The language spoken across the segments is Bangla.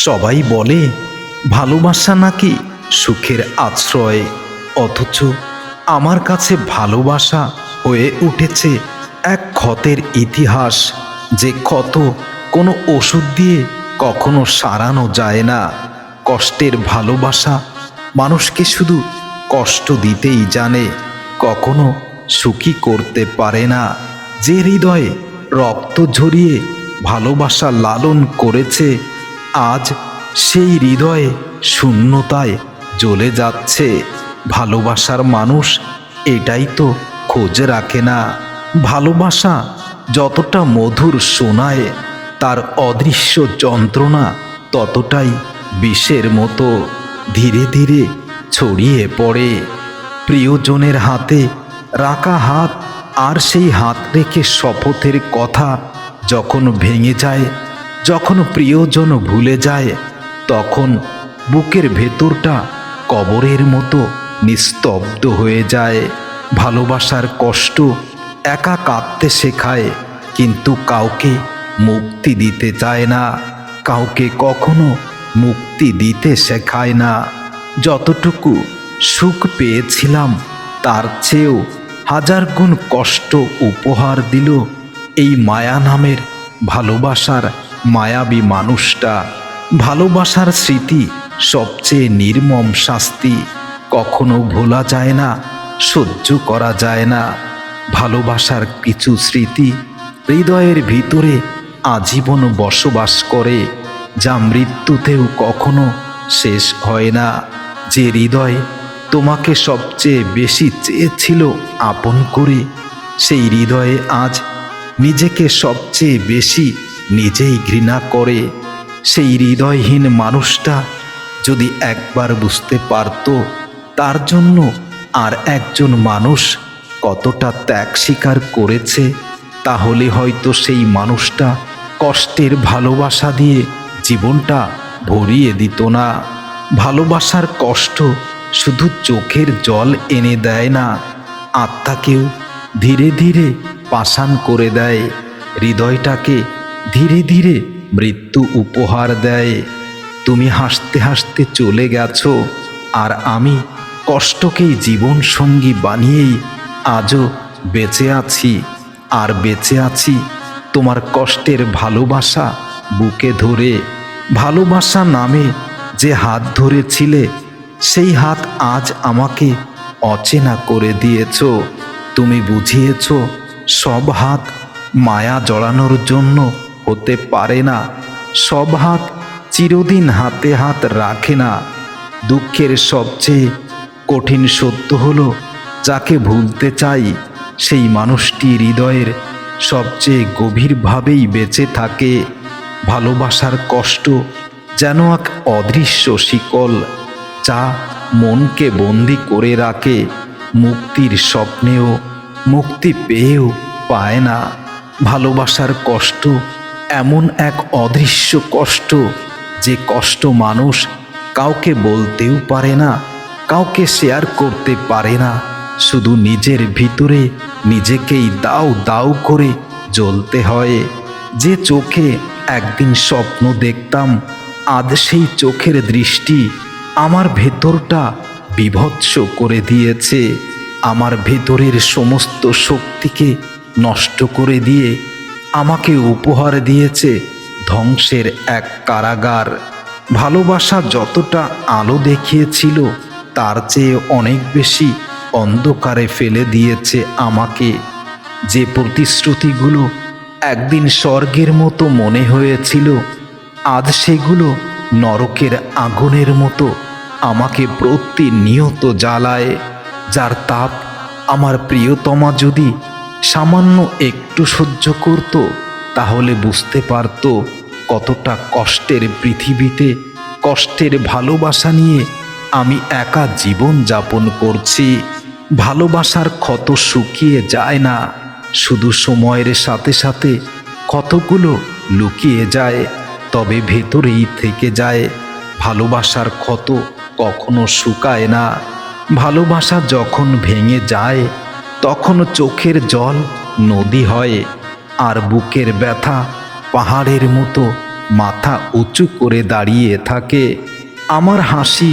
সবাই বলে ভালোবাসা নাকি সুখের আশ্রয়, অথচ আমার কাছে ভালোবাসা হয়ে উঠেছে এক ক্ষতের ইতিহাস, যে ক্ষত কোনো ওষুধ দিয়ে কখনো সারানো যায় না। কষ্টের ভালোবাসা মানুষকে শুধু কষ্ট দিতেই জানে, কখনো সুখী করতে পারে না। যে হৃদয়ে রক্ত ঝরিয়ে ভালোবাসা লালন করেছে, আজ সেই হৃদয়ে শূন্যতায় জ্বলে যাচ্ছে। ভালোবাসার মানুষ এটাই তো খোঁজ রাখে না। ভালোবাসা যতটা মধুর শোনায়, তার অদৃশ্য যন্ত্রণা ততটাই বিষের মতো ধীরে ধীরে ছড়িয়ে পড়ে। প্রিয়জনের হাতে রাখা হাত আর সেই হাত রেখে শপথের কথা যখন ভেঙে যায়, যখন প্রিয়জন ভুলে যায়, তখন বুকের ভেতরটা কবরের মতো নিস্তব্ধ হয়ে যায়। ভালোবাসার কষ্ট একা কাঁদতে শেখায়, কিন্তু কাউকে মুক্তি দিতে চায় না, কাউকে কখনো মুক্তি দিতে শেখায় না। যতটুকু সুখ পেয়েছিলাম তার চেয়েও হাজার গুণ কষ্ট উপহার দিল এই মায়া নামের ভালোবাসার মায়াবী মানুষটা। ভালোবাসার স্মৃতি সবচেয়ে নির্মম শাস্তি, কখনো ভোলা যায় না, সহ্য করা যায় না। ভালোবাসার কিছু স্মৃতি হৃদয়ের ভিতরে আজীবন বসবাস করে, যা মৃত্যুতেও কখনো শেষ হয় না। যে হৃদয় তোমাকে সবচেয়ে বেশি চেয়েছিল আপন করে, সেই হৃদয়ে আজ নিজেকে সবচেয়ে বেশি নিজেই ঘৃণা করে। সেই হৃদয়হীন মানুষটা যদি একবার বুঝতে পারত তার জন্য আর একজন মানুষ কতটা ত্যাগ স্বীকার করেছে, তাহলে হয়তো সেই মানুষটা কষ্টের ভালোবাসা দিয়ে জীবনটা ভরিয়ে দিত না। ভালোবাসার কষ্ট শুধু চোখের জল এনে দেয় না, আত্মাকেও ধীরে ধীরে পাষাণ করে দেয়, হৃদয়টাকে ধীরে ধীরে মৃত্যু উপহার দেয়। তুমি হাসতে হাসতে চলে গেছো, আর আমি কষ্টকেই জীবন সঙ্গী বানিয়েই আজও বেঁচে আছি। আর বেঁচে আছি তোমার কষ্টের ভালোবাসা বুকে ধরে। ভালোবাসা নামে যে হাত ধরেছিলে, সেই হাত আজ আমাকে অচেনা করে দিয়েছ। তুমি বুঝিয়েছ সব হাত মায়া জড়ানোর জন্য হতে পারে না, সব হাত চিরদিন হাতে হাত রাখে না। দুঃখের সবচেয়ে কঠিন সত্য হলো, যাকে ভুলতে চাই সেই মানুষটি হৃদয়ের সবচেয়ে গভীরভাবেই বেঁচে থাকে। ভালোবাসার কষ্ট যেন এক অদৃশ্য শিকল, যা মনকে বন্দি করে রাখে, মুক্তির স্বপ্নেও মুক্তি পেয়েও পায় না। ভালোবাসার কষ্ট এমন এক অদৃশ্য কষ্ট, যে কষ্ট মানুষ কাউকে বলতেও পারে না, কাউকে শেয়ার করতে পারে না, শুধু নিজের ভিতরে নিজেকেই দাউ দাউ করে জ্বলতে হয়। যে চোখে একদিন স্বপ্ন দেখতাম, আজ সেই চোখের দৃষ্টি আমার ভেতরটা বিভৎস করে দিয়েছে। আমার ভেতরের সমস্ত শক্তিকে নষ্ট করে দিয়ে আমাকে উপহার দিয়েছে ধ্বংসের এক কারাগার। ভালোবাসা যতটা আলো দেখিয়েছিল, তার চেয়ে অনেক বেশি অন্ধকারে ফেলে দিয়েছে আমাকে। যে প্রতিশ্রুতিগুলো একদিন স্বর্গের মতো মনে হয়েছিল, আজ সেগুলো নরকের আগুনের মতো আমাকে প্রতিনিয়ত জ্বালায়। যার তাপ আমার প্রিয়তমা যদি সামান্য একটু সহ্য করত, তাহলে বুঝতে পারত কতটা কষ্টের পৃথিবীতে কষ্টের ভালোবাসা নিয়ে আমি একা জীবন যাপন করছি। ভালোবাসার ক্ষত শুকিয়ে যায় না, শুধু সময়ের সাথে সাথে ক্ষতগুলো লুকিয়ে যায়, তবে ভেতরেই থেকে যায়। ভালোবাসার ক্ষত কখনো শুকায় না। ভালোবাসা যখন ভেঙে যায়, তখন চোখের জল নদী হয়, আর বুকের ব্যথা পাহাড়ের মতো মাথা উঁচু করে দাঁড়িয়ে থাকে। আমার হাসি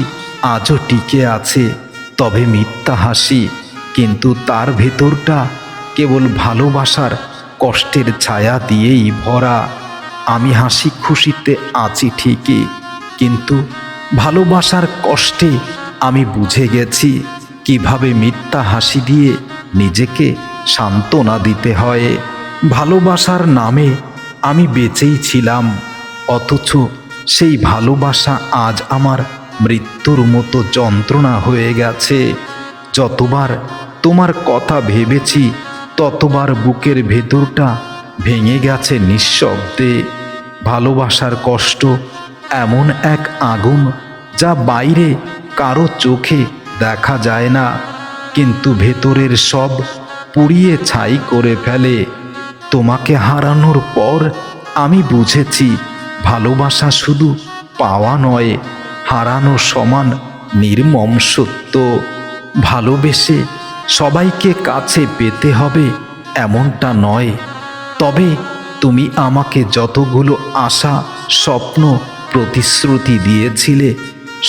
আজও টিকে আছে, তবে মিথ্যা হাসি, কিন্তু তার ভেতরটা কেবল ভালোবাসার কষ্টের ছায়া দিয়েই ভরা। আমি হাসি খুশিতে আছি ঠিকই, কিন্তু ভালোবাসার কষ্টে আমি বুঝে গেছি কিভাবে মিথ্যা হাসি দিয়ে নিজেকে সান্ত্বনা দিতে হয়। ভালোবাসার নামে আমি বেঁচেই ছিলাম, অথচ সেই ভালোবাসা আজ আমার মৃত্যুর মতো যন্ত্রণা হয়ে গেছে। যতবার তোমার কথা ভেবেছি, ততবার বুকের ভেতরটা ভেঙে গেছে নিঃশব্দে। ভালোবাসার কষ্ট এমন এক আগুন যা বাইরে কারো চোখে দেখা যায় না, কিন্তু ভেতরের সব পুড়িয়ে ছাই করে ফেলে। তোমাকে হারানোর পর আমি বুঝেছি ভালোবাসা শুধু পাওয়া নয়, হারানো সমান নির্মম সত্য। ভালোবেসে সবাইকে কাছে পেতে হবে এমনটা নয়, তবে তুমি আমাকে যতগুলো আশা, স্বপ্ন, প্রতিশ্রুতি দিয়েছিলে,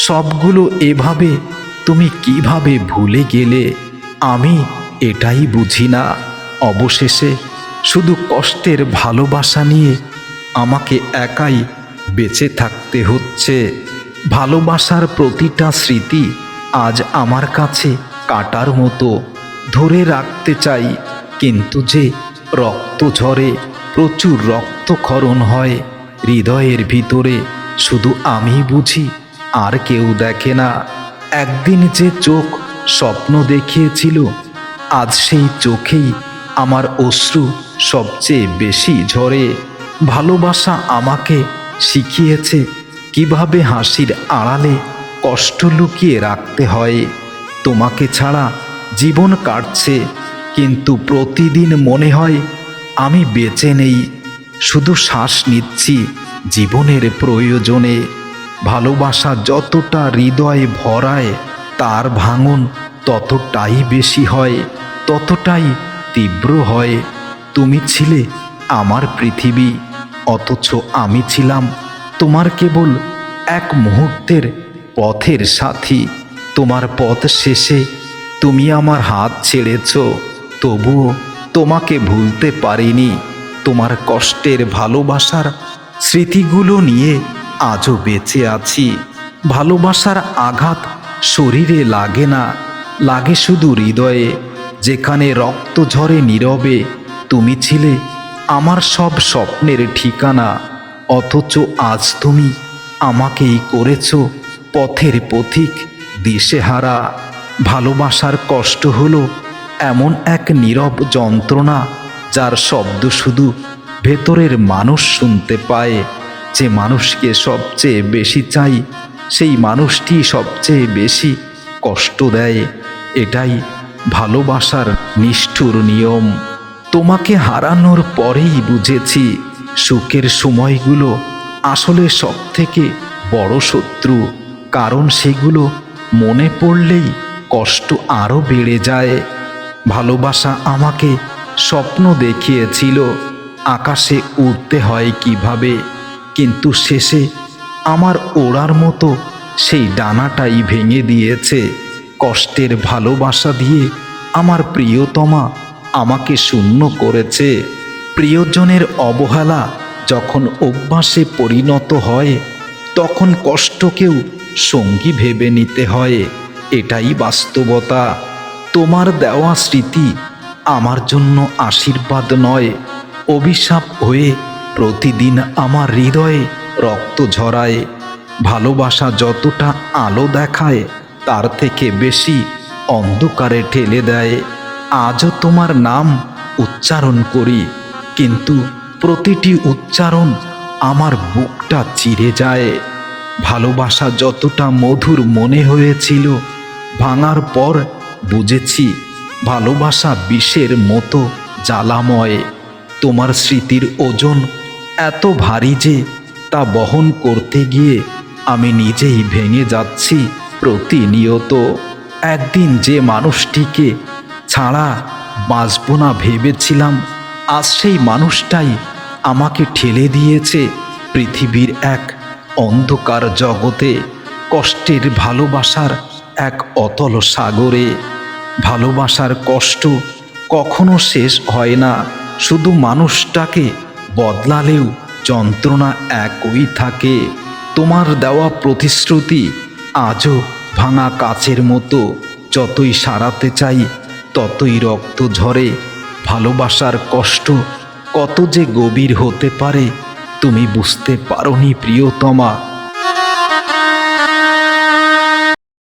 সবগুলো এভাবে তুমি কিভাবে ভুলে গেলে আমি এটাই বুঝি না। অবশেষে শুধু কষ্টের ভালোবাসা নিয়ে আমাকে একাই বেঁচে থাকতে হচ্ছে। ভালোবাসার প্রতিটা স্মৃতি আজ আমার কাছে কাঁটার মতো, ধরে রাখতে চাই, কিন্তু যে রক্ত ঝরে, প্রচুর রক্তক্ষরণ হয় হৃদয়ের ভিতরে, শুধু আমি বুঝি, আর কেউ দেখে না। একদিন যে চোখ স্বপ্ন দেখিয়েছিল, আজ সেই চোখেই আমার অশ্রু সবচেয়ে বেশি ঝরে। ভালোবাসা আমাকে শিখিয়েছে কিভাবে হাসির আড়ালে কষ্ট লুকিয়ে রাখতে হয়। তোমাকে ছাড়া জীবন কাটছে, কিন্তু প্রতিদিন মনে হয় আমি বেঁচে নেই, শুধু শ্বাস নিচ্ছি জীবনের প্রয়োজনে। ভালোবাসা যতটা হৃদয়ে ভরায়, তার ভাঙন ততটাই বেশি হয়, ততটাই তীব্র হয়। তুমি ছিলে আমার পৃথিবী, অথচ আমি ছিলাম তোমার কেবল এক মুহূর্তের পথের সাথী। তোমার পথ শেষে তুমি আমার হাত ছেড়েছ, তবুও তোমাকে ভুলতে পারিনি। তোমার কষ্টের ভালোবাসার স্মৃতিগুলো নিয়ে আজও বেঁচে আছি। ভালোবাসার আঘাত শরীরে লাগে না, লাগে শুধু হৃদয়ে, যেখানে রক্ত ঝরে নীরবে। তুমি ছিলে আমার সব স্বপ্নের ঠিকানা, অথচ আজ তুমি আমাকেই করেছ পথের পথিক, দিশেহারা। ভালোবাসার কষ্ট হলো এমন এক নীরব যন্ত্রণা, যার শব্দ শুধু ভেতরের মানুষ শুনতে পায়। যে মানুষকে সবচেয়ে বেশি চাই, সেই মানুষটি সবচেয়ে বেশি কষ্ট দেয়। এটাই ভালোবাসার নিষ্ঠুর নিয়ম। তোমাকে হারানোর পরেই বুঝেছি সুখের সময়গুলো আসলে সবথেকে বড় শত্রু, কারণ সেগুলো মনে পড়লেই কষ্ট আরও বেড়ে যায়। ভালোবাসা আমাকে স্বপ্ন দেখিয়েছিল আকাশে উড়তে হয় কিভাবে, কিন্তু শেষে আমার ওড়ার মতো সেই ডানাটাই ভেঙে দিয়েছে। কষ্টের ভালোবাসা দিয়ে আমার প্রিয়তমা আমাকে শূন্য করেছে। প্রিয়জনের অবহেলা যখন অভ্যাসে পরিণত হয়, তখন কষ্টকেও সঙ্গী ভেবে নিতে হয়। এটাই বাস্তবতা। তোমার দেওয়া স্মৃতি আমার জন্য আশীর্বাদ নয়, অভিশাপ হয়ে প্রতিদিন আমার হৃদয়ে রক্ত ঝরায়। ভালোবাসা যতটা আলো দেখায়, তার থেকে বেশি অন্ধকারে ঠেলে দেয়। আজও তোমার নাম উচ্চারণ করি, কিন্তু প্রতিটি উচ্চারণ আমার বুকটা চিরে যায়। ভালোবাসা যতটা মধুর মনে হয়েছিল, ভাঙার পর বুঝেছি ভালোবাসা বিষের মতো জ্বালাময়। তোমার স্মৃতির ওজন এত ভারী যে তা বহন করতে গিয়ে আমি নিজেই ভেঙে যাচ্ছি প্রতিনিয়ত। একদিন যে মানুষটিকে ছাড়া বাঁচব না ভেবেছিলাম, আজ সেই মানুষটাই আমাকে ঠেলে দিয়েছে পৃথিবীর এক অন্ধকার জগতে, কষ্টের ভালোবাসার এক অতল সাগরে। ভালোবাসার কষ্ট কখনো শেষ হয় না, শুধু মানুষটাকে বদলালেও যন্ত্রণা একই থাকে। তোমার দেওয়া প্রতিশ্রুতি আজও ভাঙা কাচের মতো, যতই সারাতে চাই ততই রক্ত ঝরে। ভালোবাসার কষ্ট কত যে গভীর হতে পারে তুমি বুঝতে পারোনি প্রিয়তমা।